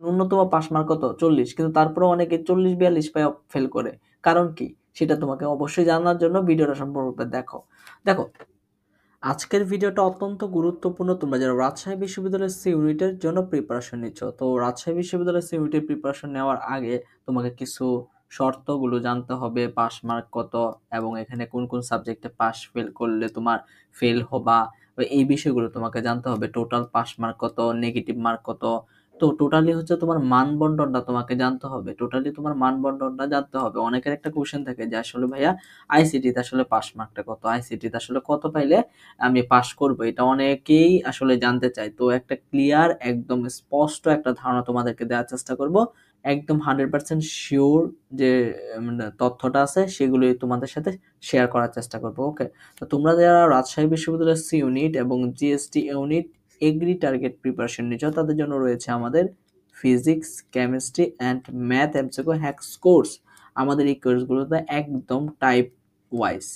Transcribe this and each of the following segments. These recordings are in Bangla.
ন্যূনতম পাস মার্ক কত 40, কিন্তু তারপরেও অনেকে 40-42 পায় ফেল করে। কারণ কি সেটা তোমাকে অবশ্যই জানার জন্য ভিডিওটা সম্পূর্ণরূপে দেখো। দেখো, আজকের ভিডিওটা অত্যন্ত গুরুত্বপূর্ণ তোমরা যারা রাজশাহী বিশ্ববিদ্যালয়ের সি ইউনিটের জন্য প্রিপারেশন নিচ্ছ। তো রাজশাহী বিশ্ববিদ্যালয়ের সি ইউনিটের প্রিপারেশন নেওয়ার আগে তোমাকে কিছু শর্তগুলো জানতে হবে, পাস মার্ক কত এবং এখানে কোন কোন সাবজেক্টে পাস ফেল করলে তোমার ফেল হবা, এই বিষয়গুলো তোমাকে জানতে হবে। টোটাল পাস মার্ক কত, নেগেটিভ মার্ক কত, তো টোটালি হচ্ছে তোমার মানবন্টনটা তোমাকে জানতে হবে। টোটালি তোমার মানবন্টনটা জানতে হবে। অনেকের একটা কোশ্চেন থাকে যে আসলে ভাইয়া আইসিটিতে আসলে পাস মার্কটা কত, আইসিটিতে আসলে কত পাইলে আমি পাস করব, এটা অনেকেই আসলে জানতে চায়। তো একটা ক্লিয়ার একদম স্পষ্ট একটা ধারণা তোমাদেরকে দেওয়ার চেষ্টা করব, একদম 100% শিওর যে তথ্যটা আছে সেগুলোই তোমাদের সাথে শেয়ার করার চেষ্টা করব। ওকে, তো তোমরা যারা রাজশাহী বিশ্ববিদ্যালয়ের সি ইউনিট এবং GST unit agri target preparation নিচ্ছ তাদের জন্য রয়েছে আমাদের physics, chemistry and math MCQ hacks course. আমাদের এই কোর্সগুলোতে একদম টাইপ ওয়াইজ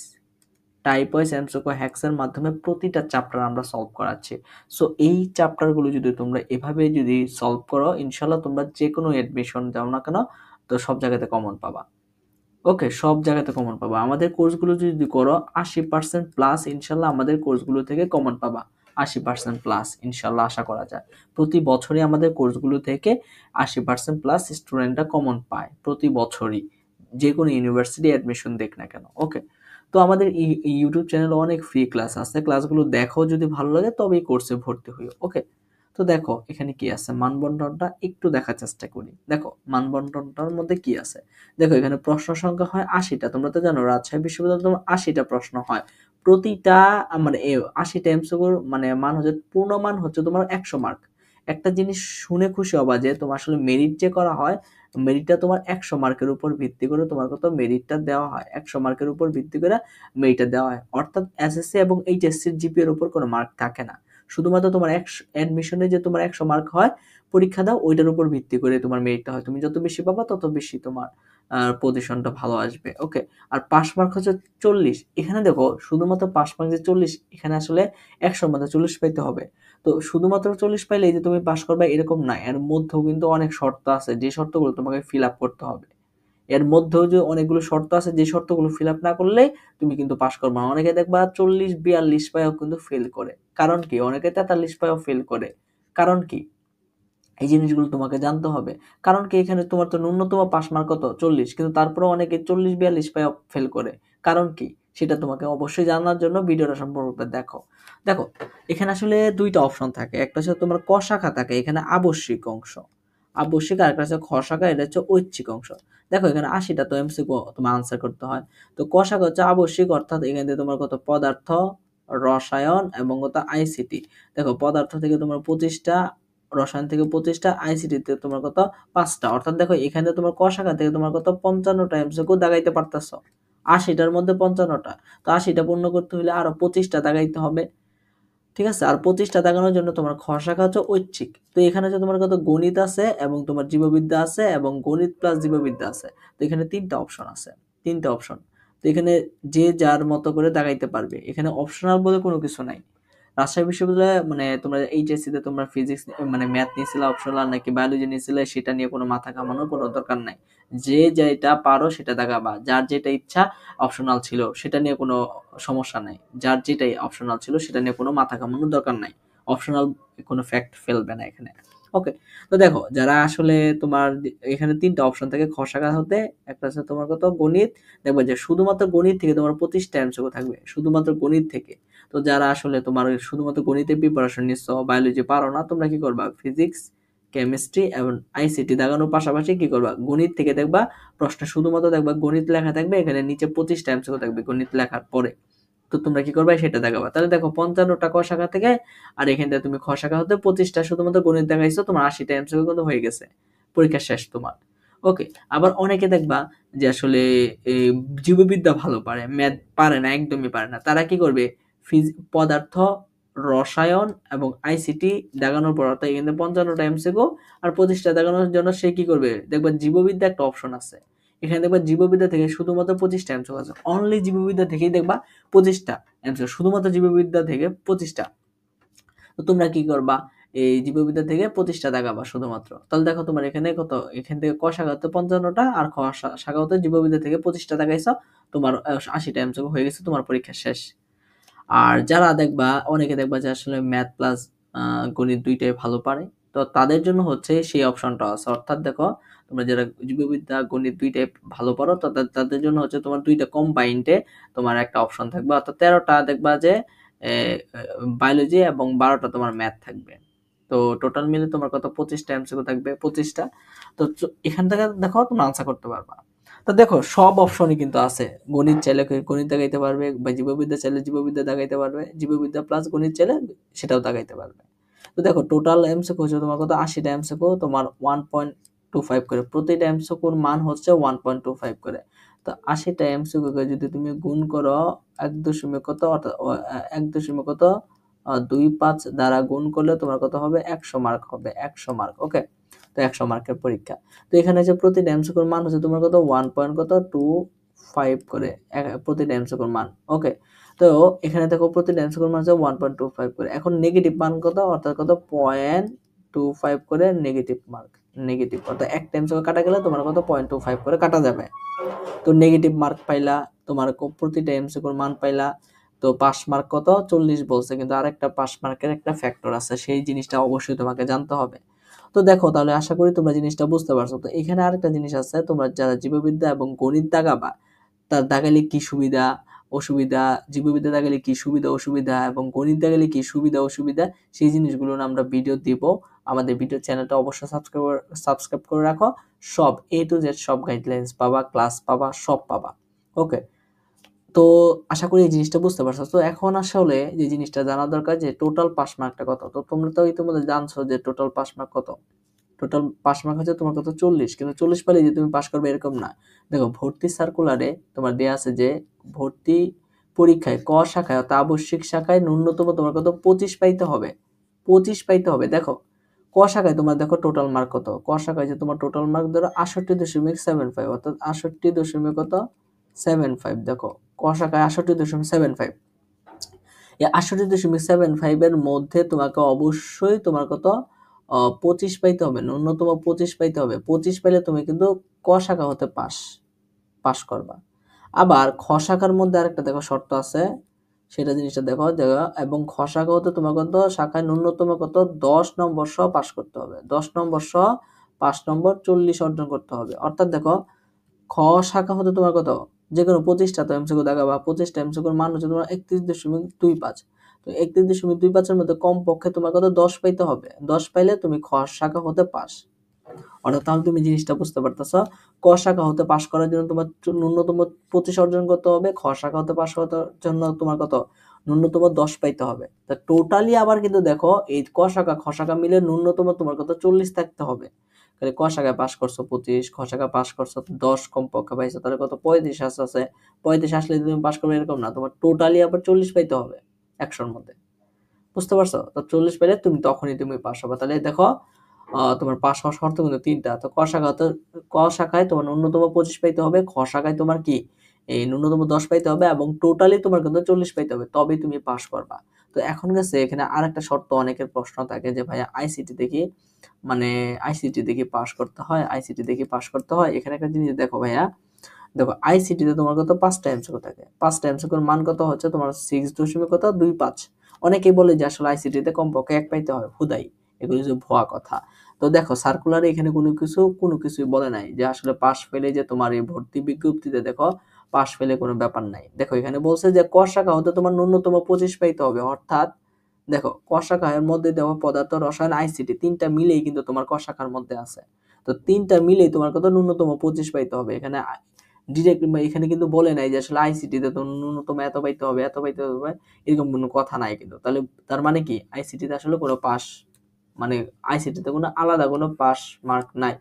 এমসিকিউ হ্যাক্সের মাধ্যমে প্রতিটা চ্যাপ্টার আমরা সলভ করাচ্ছি। সো এই চ্যাপ্টারগুলো যদি তোমরা এভাবে যদি সলভ করো, ইনশাল্লাহ তোমরা যে কোনো অ্যাডমিশন যাও না কেন তো সব জায়গাতে কমন পাবা। ওকে, সব জায়গাতে কমন পাবা। আমাদের কোর্সগুলো যদি করো 80% প্লাস ইনশাল্লাহ আমাদের কোর্সগুলো থেকে কমন পাবা। 80% প্লাস ইনশাল্লাহ আশা করা যায়। প্রতি বছরই আমাদের কোর্সগুলো থেকে 80% প্লাস স্টুডেন্টরা কমন পায় প্রতি বছরই, যে কোনো ইউনিভার্সিটি অ্যাডমিশন দেখ না কেন। ওকে, তো আমাদের ইউটিউব চ্যানেলে অনেক ফ্রি ক্লাস আছে, ক্লাসগুলো দেখো, যদি ভালো লাগে তবে এই কোর্সে ভর্তি হইও। ওকে, তো দেখো এখানে কি আছে, মানবন্টনটা একটু দেখার চেষ্টা করি। দেখো মানবন্টনটার মধ্যে কি আছে, দেখো এখানে প্রশ্ন সংখ্যা হয় 80টা। তোমরা তো জানো রাজশাহী বিশ্ববিদ্যালয়ে তোমার 80টা প্রশ্ন হয়। প্রতিটা মানে 80টা এমসিকিউর মানে মান হচ্ছে পূর্ণমান হচ্ছে তোমার 100 মার্ক। একটা জিনিস শুনে খুশি হবা যে তোমার আসলে মেরিট যে করা হয়, মেরিটটা তোমার 100 মার্কের উপর ভিত্তি করে তোমার কত মেরিটটা দেওয়া হয়, 100 মার্কের উপর ভিত্তি করে মেরিটটা দেওয়া হয়। অর্থাৎ এসএসসি এবং এইচএসসির জিপিএর উপর কোনো মার্ক থাকে না, শুধুমাত্র তোমার অ্যাডমিশনে যে তোমার 100 মার্ক হয়, পরীক্ষা দাও ওইটার উপর ভিত্তি করে তোমার মেরিটটা হয়। তুমি যত বেশি পাবা তত বেশি তোমার পজিশনটা ভালো আসবে। ওকে, আর পাস মার্ক হচ্ছে 40। এখানে দেখো শুধুমাত্র পাস মার্ক যে 40, এখানে আসলে 100 মধ্যে 40 পাইতে হবে। তো শুধুমাত্র 40 পাইলেই যে তুমি পাস করবে এরকম না, এর মধ্যেও কিন্তু অনেক শর্ত আছে, যে শর্তগুলো তোমাকে ফিল আপ করতে হবে। এর মধ্যেও যে অনেকগুলো শর্ত আছে, যে শর্তগুলো ফিল আপ না করলেই তুমি কিন্তু পাস করবে না। অনেকে দেখবা 40-42 পায়ও কিন্তু ফেল করে। কারণ কি? অনেকে 43 পায়ও ফেল করে। কারণ কি? এই জিনিসগুলো তোমাকে জানতে হবে। কারণ কি, এখানে তোমার তো ন্যূনতম পাস মার্ক কত 40, কিন্তু তারপরেও অনেকে 40-42 পায় ফেল করে। কারণ কি সেটা তোমাকে অবশ্যই জানার জন্য ভিডিওটা সম্পূর্ণরূপে দেখো। দেখো এখানে আসলে দুইটা অপশন থাকে, একটা হচ্ছে তোমার ক শাখা থাকে, এখানে আবশ্যিক অংশ আবশ্যিক, আর একটা হচ্ছে খ শাখা, এটা হচ্ছে ঐচ্ছিক অংশ। দেখো এখানে 80টা তো এমসিকিউ তোমার আনসার করতে হয়। তো ক শাখা হচ্ছে আবশ্যিক, অর্থাৎ এখান থেকে তোমার কত পদার্থ, রসায়ন এবং কত আইসিটি। দেখো পদার্থ থেকে তোমার 25টা, রসায়ন থেকে 25টা, আইসিটিতে তোমার কত 5টা। অর্থাৎ দেখো এখানে তোমার ক শাখা থেকে তোমার কত 55টা এমসিকিউ দাগাইতে পারতেছো। 80টার মধ্যে 55টা, তো 80টা পূর্ণ করতে হলে আরো 25টা দাগাইতে হবে। ঠিক আছে, আর 25টা দাগানোর জন্য তোমার খ শাখা হচ্ছে ঐচ্ছিক। তো এখানে হচ্ছে তোমার কত গণিত আছে এবং তোমার জীববিদ্যা আছে এবং গণিত প্লাস জীববিদ্যা আছে। তো এখানে তিনটা অপশন আছে, তিনটা অপশন। তো এখানে যে যার মতো করে দাগাইতে পারবে, এখানে অপশনাল বলে কোনো কিছু নাই। রাজশাহী বিশ্ববিদ্যালয়ে মানে তোমরা এইচএসসি তে তোমরা ফিজিক্স মানে ম্যাথ নিয়েছিলে অপশনাল নাকি বায়োলজি নিয়েছিলে সেটা নিয়ে কোনো মাথা ঘামানোর কোনো দরকার নাই। যে যেটা পারো সেটা দাগাবা, যার যেটা ইচ্ছা অপশনাল ছিল সেটা নিয়ে কোনো সমস্যা নাই। যার যেটাই অপশনাল ছিল সেটা নিয়ে কোনো মাথা ঘামানোর দরকার নাই। অপশনাল কোনো ফ্যাক্ট ফেলবে না এখানে। ওকে, তো দেখো যারা আসলে তোমার এখানে তিনটা অপশন থাকে খ শাখা হতে, একটা হচ্ছে তোমার কত গণিত। দেখবে যে শুধুমাত্র গণিত থেকে তোমার 25টা এমসিকিউ থাকবে, শুধুমাত্র গণিত থেকে। তো যারা আসলে তোমার শুধুমাত্র গণিতের প্রিপারেশন নিচ্ছ, বায়োলজি পারো না, তোমরা কি করবা ফিজিক্স, কেমিস্ট্রি এবং আইসিটি দাগানোর পাশাপাশি কি করবা গণিত থেকে দেখবা প্রশ্ন শুধুমাত্র দেখবা গণিত লেখা থাকবে, এখানে নিচে 25টা এমসিকিউ থাকবে গণিত লেখার পরে। তো তোমরা কি করবা সেটা দেখাবা। তাহলে দেখো 55টা ক শাখা থেকে, আর এখান থেকে তুমি খ শাখা হতে 25টা শুধুমাত্র গণিত দেখাইছো, তোমার 80টা এমসিকিউ কিন্তু হয়ে গেছে, পরীক্ষা শেষ তোমার। ওকে, আবার অনেকে দেখবা যে আসলে এই জীববিদ্যা ভালো পারে, ম্যাথ পারে না, একদমই পারে না, তারা কি করবে পদার্থ, রসায়ন এবং আইসিটি দাগানোর পর, অর্থাৎ এখানে 55টা এমসিকিউ আর 25টা দাগানোর জন্য সে কি করবে, দেখবা জীববিদ্যা একটা অপশন আছে, এখানে দেখবা জীববিদ্যা থেকে শুধুমাত্র 25টা এমসিকিউ আছে, অনলি জীববিদ্যা থেকেই দেখবা 25টা এমসিকিউ, শুধুমাত্র জীববিদ্যা থেকে 25টা। তো তোমরা কি করবা, এই জীববিদ্যা থেকে 25টা দাগাবা শুধুমাত্র। তাহলে দেখো তোমার এখানে কত, এখান থেকে ক শাখা হতে 55টা আর খ শাখা হতে জীববিদ্যা থেকে 25টা দাগাইছো, তোমার 80টা এমসিকিউ হয়ে গেছে, তোমার পরীক্ষা শেষ। আর যারা দেখবা অনেকে দেখবা যে আসলে ম্যাথ প্লাস গণিত দুইটাই ভালো পারে, তো তাদের জন্য হচ্ছে সেই অপশনটা আছে। অর্থাৎ দেখো তোমরা যারা জীববিদ্যা গণিত দুইটাই ভালো পারো, তো তাদের জন্য হচ্ছে তোমার দুইটা কম্বাইন্ডে তোমার একটা অপশন থাকবে, অর্থাৎ 13টা দেখবা যে বায়োলজি এবং 12টা তোমার ম্যাথ থাকবে। তো টোটাল মিলে তোমার কত 25টা এমসিকিউ থাকবে, 25টা। তো এখান থেকে দেখো তুমি আনসার করতে পারবা। তো দেখো সব অপশনই কিন্তু আছে। গণিত চাইলে গণিত দাগাইতে পারবে, বা জীববিদ্যা চাইলে জীববিদ্যা দাগাইতে পারবে, জীববিদ্যা প্লাস গণিত চাইলে সেটাও দাগাইতে পারবে। তো দেখো টোটাল এমসিকিউ হচ্ছে তোমার কত 80টা এমসিকিউ, তোমার 1.25 করে, প্রতিটা এমসিকিউর মান হচ্ছে 1.25 করে। তো 80টা এমসিকিউ কে যদি তুমি গুণ করো 1 দশমিক কত, অর্থাৎ 1.25 দ্বারা গুণ করলে তোমার কত হবে, 100 মার্ক হবে, 100 মার্ক। ওকে, তো 100 মার্কের পরীক্ষা। তো এখানে যে প্রতিটা এমসিকিউর মান হচ্ছে তোমার কত 1.25 করে প্রতিটা এমসিকিউর মান। ওকে, তো এখানে দেখো প্রতিটা এমসিকিউর মান হচ্ছে 1.25 করে। এখন নেগেটিভ মান কত, অর্থাৎ কত 0.25 করে নেগেটিভ মার্ক, নেগেটিভ, অর্থাৎ একটা এমসিকিউ কাটা গেলে তোমার কত 0.25 করে কাটা যাবে। তো নেগেটিভ মার্ক পাইলা, তোমার প্রতিটা এমসিকিউর মান পাইলা। তো পাস মার্ক কত 40 বলছে, কিন্তু আরেকটা পাস মার্কের একটা ফ্যাক্টর আছে, সেই জিনিসটা অবশ্যই তোমাকে জানতে হবে। তো দেখো তাহলে আশা করি তোমরা জিনিসটা বুঝতে পারছো। তো এখানে আরেকটা জিনিস আছে, তোমরা যারা জীববিদ্যা এবং গণিত দাগাবা, তার দাগালে কি সুবিধা অসুবিধা, জীববিদ্যা দাগালে কি সুবিধা অসুবিধা এবং গণিত দাগালে কি সুবিধা অসুবিধা, সেই জিনিসগুলো আমরা ভিডিও দিব। আমাদের ভিডিও চ্যানেলটা অবশ্যই সাবস্ক্রাইব করে রাখো। সব A to Z সব গাইডলাইন্স পাবা, ক্লাস পাবা, সব পাবা। ওকে, তো আশা করি এই জিনিসটা বুঝতে পারছো। তো এখন আসলে যে জিনিসটা জানা দরকার যে টোটাল পাস মার্কটা কত। তো তোমরা তো ইতিমধ্যে জানছো যে টোটাল পাস মার্ক কত। টোটাল পাস মার্ক হচ্ছে তোমার কত 40, কিন্তু 40 পেলে যে তুমি পাস করবে এরকম না। দেখো ভর্তি সার্কুলারে তোমার দেয়া আছে যে ভর্তি পরীক্ষায় ক শাখায় অর্থাৎ আবশ্যিক শাখায় ন্যূনতম তোমার কত 25 পাইতে হবে, 25 পাইতে হবে। দেখো ক শাখায় তোমার দেখো টোটাল মার্ক কত, ক শাখায় যে তোমার টোটাল মার্ক ধরো 68.75, অর্থাৎ 68 দশমিক কত 75। দেখো ক শাখায় 68.75, এই 68.75 এর মধ্যে তোমাকে অবশ্যই তোমার কত 25 পাইতে হবে, ন্যূনতম 25 পাইতে হবে। 25 পাইলে তুমি কিন্তু ক শাখা হতে পাস করবা। আবার খ শাখার মধ্যে আরেকটা দেখো শর্ত আছে, সেটা জিনিসটা দেখো এবং খ শাখা হতে তোমার কত শাখায় ন্যূনতম কত 10 নম্বর সহ পাস করতে হবে, 10 নম্বর সহ 5 নম্বর 40 অর্জন করতে হবে। অর্থাৎ দেখো খ শাখা হতে তোমার কত যে কোনো 25টা তো এমসিকিউ দাগাবা, 25টা এমসিকিউর মান হচ্ছে তোমার 31.25। তো 31.25 এর মধ্যে কমপক্ষে তোমার কত 10 পাইতে হবে, 10 পাইলে তুমি খ শাখা হতে পাস। অর্থাৎ তাহলে তুমি জিনিসটা বুঝতে পারতেছ, ক শাখা হতে পাস করার জন্য তোমার ন্যূনতম 25 অর্জন করতে হবে, খ শাখা হতে পাস করার জন্য তোমার কত ন্যূনতম 10 পাইতে হবে। তা টোটালি আবার কিন্তু দেখো এই ক শাখা খ শাখা মিলে ন্যূনতম তোমার কত 40 থাকতে হবে। তাহলে ক শাখায় পাস করছো 25, খ শাখায় পাস করছো 10 কমপক্ষে পাইছো, তাহলে কত 35 আছে। 35 আসলে তুমি পাস করবে এরকম না, তোমার টোটালি আবার 40 পাইতে হবে 100-র মধ্যে। বুঝতে পারছো? তো 40 পেলে তখনই তুমি পাস হবে। তাহলে দেখো তোমার পাস হওয়ার শর্ত কিন্তু 3টা। তো ক শাখায় তোমার ন্যূনতম 25 পাইতে হবে, খ শাখায় তোমার কি এই ন্যূনতম 10 পাইতে হবে এবং টোটালি তোমার কিন্তু 40 পাইতে হবে, তবেই তুমি পাস করবা। তো এখন গেছে এখানে আরেকটা শর্ত, অনেকের প্রশ্ন থাকে যে ভাইয়া আইসিটি দেখি মানে আইসিটি দেখি পাস করতে হয়, আইসিটি দেখি পাস করতে হয়। এখানে একটা জিনিস দেখো ভাইয়া, দেখো আইসিটি তে তোমার কত 5টা এমসিকিউ থাকে, 5টা এমসিকিউর মান কত হচ্ছে তোমার 6.25। অনেকেই বলে যে আসলে আইসিটি তে কমপক্ষে 1 পাইতে হয়, হুদাই এগুলো যে ভুয়া কথা। তো দেখো সার্কুলারে এখানে কোনো কিছুই বলে নাই যে আসলে পাস ফেলে যে তোমার এই ভর্তি বিজ্ঞপ্তিতে দেখো পাস ফেলে কোনো ব্যাপার নাই। দেখো এখানে বলছে যে ক শাখা হতে তোমার ন্যূনতম 25 পাইতে হবে, অর্থাৎ দেখো ক শাখার মধ্যে দেওয়া পদার্থ রসায়ন আইসিটি 3টা মিলেই কিন্তু তোমার ক শাখার মধ্যে আছে। তো 3টা মিলেই তোমার কত ন্যূনতম 25 পাইতে হবে। এখানে ডিরেক্ট এখানে কিন্তু বলে নাই যে আসলে আইসিটি তে তো ন্যূনতম এত পাইতে হবে, এত পাইতে হবে, এরকম কোনো কথা নাই কিন্তু। তাহলে তার মানে কি আইসিটি তে আসলে কোনো পাস মানে আইসিটি তে কোনো আলাদা কোনো পাস মার্ক নাই,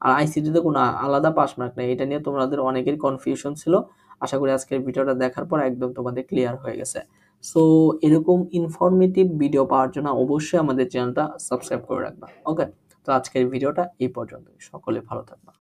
আর আইসিটি তে কোনো আলাদা পাস মার্ক নাই। এটা নিয়ে তোমাদের অনেকের কনফিউশন ছিল। আশা করি আজকের ভিডিওটা দেখার পর একদম তোমাদের ক্লিয়ার হয়ে গেছে। সো এরকম ইনফরমেটিভ ভিডিও পাওয়ার জন্য অবশ্যই আমাদের চ্যানেলটা সাবস্ক্রাইব করে রাখবা। ওকে, তো আজকের ভিডিওটা এই পর্যন্তই। সকলে ভালো থাকবা।